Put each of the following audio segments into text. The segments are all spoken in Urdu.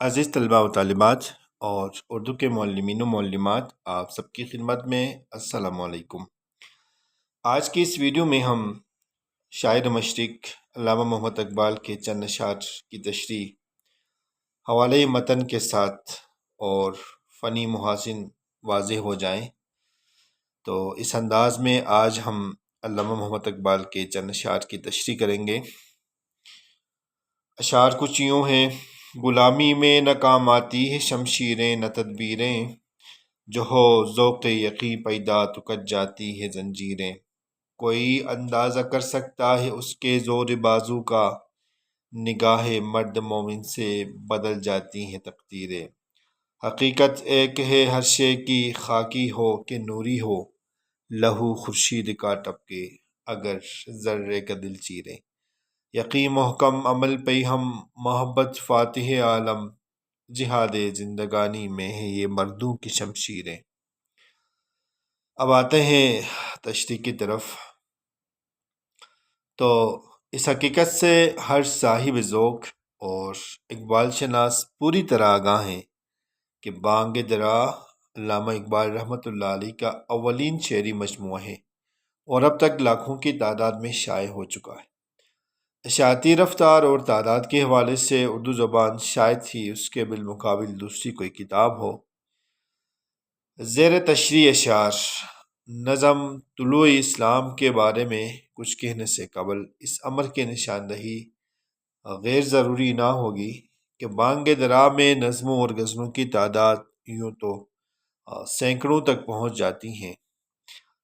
عزیز طلباء و طالبات اور اردو کے معلمین و معلمات، آپ سب کی خدمت میں السلام علیکم۔ آج کی اس ویڈیو میں ہم شاعر مشرق علامہ محمد اقبال کے چند اشعار کی تشریح حوالے متن کے ساتھ اور فنی محاسن واضح ہو جائیں تو اس انداز میں آج ہم علامہ محمد اقبال کے چند اشعار کی تشریح کریں گے۔ اشعار کچھ یوں ہیں: غلامی میں نہ کام آتی ہے شمشیریں نہ تدبیریں، جو ہو ذوق یقین پیدا تو کٹ جاتی ہے زنجیریں۔ کوئی اندازہ کر سکتا ہے اس کے زور بازو کا، نگاہ مرد مومن سے بدل جاتی ہیں تقدیریں۔ حقیقت ایک ہے ہر شے کی، خاکی ہو کہ نوری ہو، لہو خورشید کا ٹپکے اگر ذرے کا دل چیرے۔ یقین محکم عمل پہ ہم محبت فاتح عالم، جہاد زندگانی میں ہے یہ مردوں کی شمشیریں۔ اب آتے ہیں تشریح کی طرف۔ تو اس حقیقت سے ہر صاحب ذوق اور اقبال شناس پوری طرح آگاہ ہیں کہ بانگ درا علامہ اقبال رحمۃ اللہ علیہ کا اولین شعری مجموعہ ہے اور اب تک لاکھوں کی تعداد میں شائع ہو چکا ہے۔ اشاعتی رفتار اور تعداد کے حوالے سے اردو زبان شاید ہی اس کے بالمقابل دوسری کوئی کتاب ہو۔ زیر تشریح اشعار: نظم طلوع اسلام کے بارے میں کچھ کہنے سے قبل اس امر کی نشاندہی غیر ضروری نہ ہوگی کہ بانگ درا میں نظموں اور غزلوں کی تعداد یوں تو سینکڑوں تک پہنچ جاتی ہیں،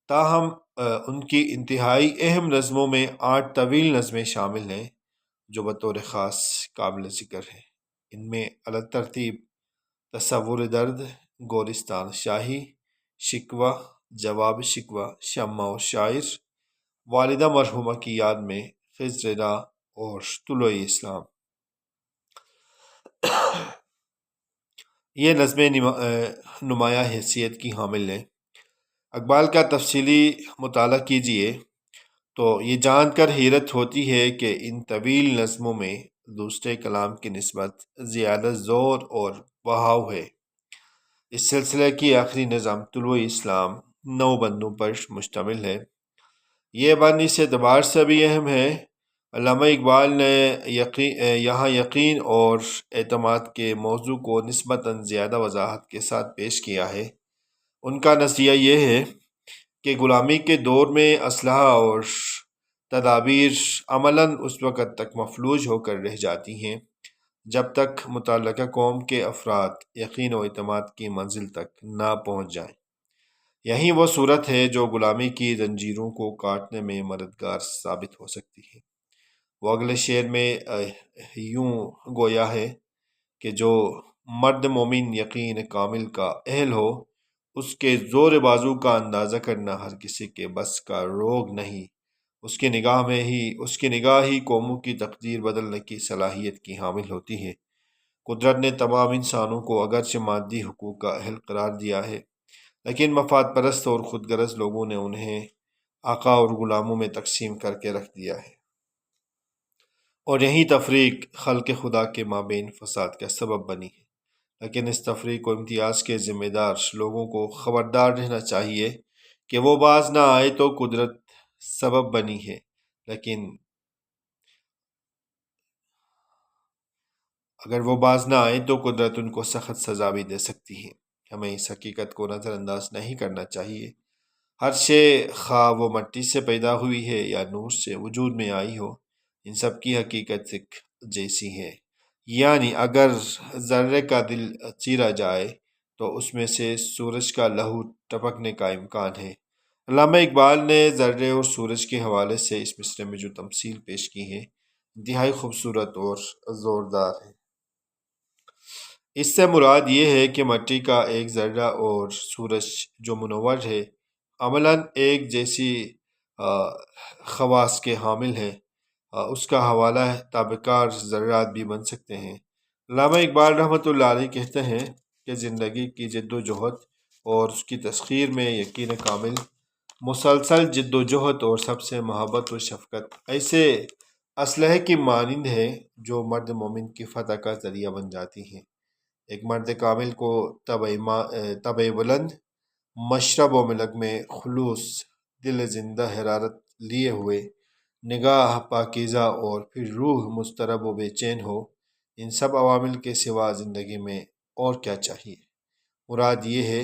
تاہم ان کی انتہائی اہم نظموں میں 8 طویل نظمیں شامل ہیں جو بطور خاص قابل ذکر ہیں۔ ان میں علی ترتیب تصور درد، گورستان شاہی، شکوہ، جواب شکوہ، شمع اور شاعر، والدہ مرحومہ کی یاد میں، خضر راہ اور طلوع اسلام۔ یہ نظمیں نمایاں حیثیت کی حامل ہیں۔ اقبال کا تفصیلی مطالعہ کیجئے تو یہ جان کر حیرت ہوتی ہے کہ ان طویل نظموں میں دوسرے کلام کی نسبت زیادہ زور اور بہاؤ ہے۔ اس سلسلے کی آخری نظم طلوع اسلام 9 بندوں پر مشتمل ہے۔ یہ بند اس اعتبار سے بھی اہم ہے، علامہ اقبال نے یہاں یقین اور اعتماد کے موضوع کو نسبتاً زیادہ وضاحت کے ساتھ پیش کیا ہے۔ ان کا نظریہ یہ ہے کہ غلامی کے دور میں اسلحہ اور تدابیر عملاً اس وقت تک مفلوج ہو کر رہ جاتی ہیں جب تک متعلقہ قوم کے افراد یقین و اعتماد کی منزل تک نہ پہنچ جائیں۔ یہی وہ صورت ہے جو غلامی کی زنجیروں کو کاٹنے میں مددگار ثابت ہو سکتی ہے۔ وہ اگلے شعر میں یوں گویا ہے کہ جو مرد مومن یقین کامل کا اہل ہو، اس کے زور بازو کا اندازہ کرنا ہر کسی کے بس کا روگ نہیں۔ اس کی نگاہ ہی قوموں کی تقدیر بدلنے کی صلاحیت کی حامل ہوتی ہے۔ قدرت نے تمام انسانوں کو اگرچہ مادی حقوق کا اہل قرار دیا ہے، لیکن مفاد پرست اور خود غرض لوگوں نے انہیں آقا اور غلاموں میں تقسیم کر کے رکھ دیا ہے، اور یہی تفریق خلق خدا کے مابین فساد کا سبب بنی ہے۔ لیکن اس تفریق و امتیاز کے ذمہ دار لوگوں کو خبردار رہنا چاہیے کہ وہ باز نہ آئے تو قدرت سبب بنی ہے، لیکن اگر وہ باز نہ آئے تو قدرت ان کو سخت سزا بھی دے سکتی ہے۔ ہمیں اس حقیقت کو نظر انداز نہیں کرنا چاہیے۔ ہر شے خواہ وہ مٹی سے پیدا ہوئی ہے یا نور سے وجود میں آئی ہو، ان سب کی حقیقت ایک جیسی ہے۔ یعنی اگر ذرے کا دل چیرا جائے تو اس میں سے سورج کا لہو ٹپکنے کا امکان ہے۔ علامہ اقبال نے ذرے اور سورج کے حوالے سے اس مصرعے میں جو تمثیل پیش کی ہے انتہائی خوبصورت اور زوردار ہے۔ اس سے مراد یہ ہے کہ مٹی کا ایک ذرہ اور سورج جو منور ہے عملاً ایک جیسی خواص کے حامل ہے، اس کا حوالہ تابکار ذرات بھی بن سکتے ہیں۔ علامہ اقبال رحمۃ اللہ علیہ کہتے ہیں کہ زندگی کی جد و جہد اور اس کی تسخیر میں یقین کامل، مسلسل جد و جہد اور سب سے محبت و شفقت ایسے اسلحے کی مانند ہے جو مرد مومن کی فتح کا ذریعہ بن جاتی ہیں۔ ایک مرد کامل کو طبع بلند، مشرب و ملک میں خلوص، دل زندہ حرارت لیے ہوئے، نگاہ پاکیزہ اور پھر روح مضطرب و بے چین ہو، ان سب عوامل کے سوا زندگی میں اور کیا چاہیے؟ مراد یہ ہے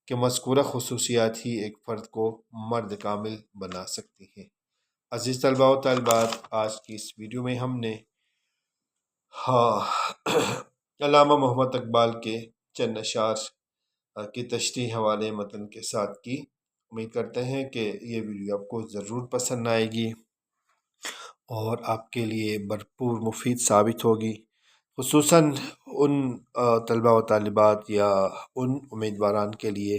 کہ مذکورہ خصوصیات ہی ایک فرد کو مرد کامل بنا سکتی ہیں۔ عزیز طلباء و طالبات، آج کی اس ویڈیو میں ہم نے علامہ محمد اقبال کے چند اشعار کی تشریح حوالے متن کے ساتھ کی۔ امید کرتے ہیں کہ یہ ویڈیو آپ کو ضرور پسند آئے گی اور آپ کے لیے بھرپور مفید ثابت ہوگی، خصوصاً ان طلباء و طالبات یا ان امیدواران کے لیے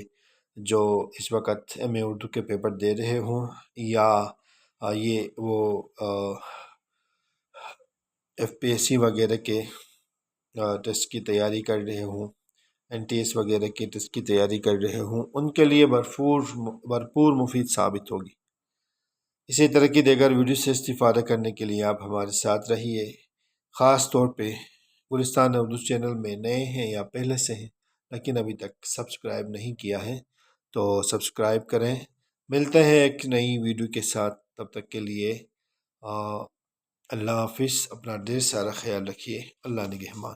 جو اس وقت ایم اے اردو کے پیپر دے رہے ہوں یا یہ وہ FPSC وغیرہ کے ٹیسٹ کی تیاری کر رہے ہوں، NTS وغیرہ کے ٹیسٹ کی تیاری کر رہے ہوں، ان کے لیے بھرپور مفید ثابت ہوگی۔ اسی طرح کی دیگر ویڈیو سے استفادہ کرنے کے لیے آپ ہمارے ساتھ رہیے۔ خاص طور پہ گلستان اردو چینل میں نئے ہیں یا پہلے سے ہیں لیکن ابھی تک سبسکرائب نہیں کیا ہے تو سبسکرائب کریں۔ ملتے ہیں ایک نئی ویڈیو کے ساتھ، تب تک کے لیے اللہ حافظ، اپنا ڈھیر سارا خیال رکھیے، اللہ نگہبان۔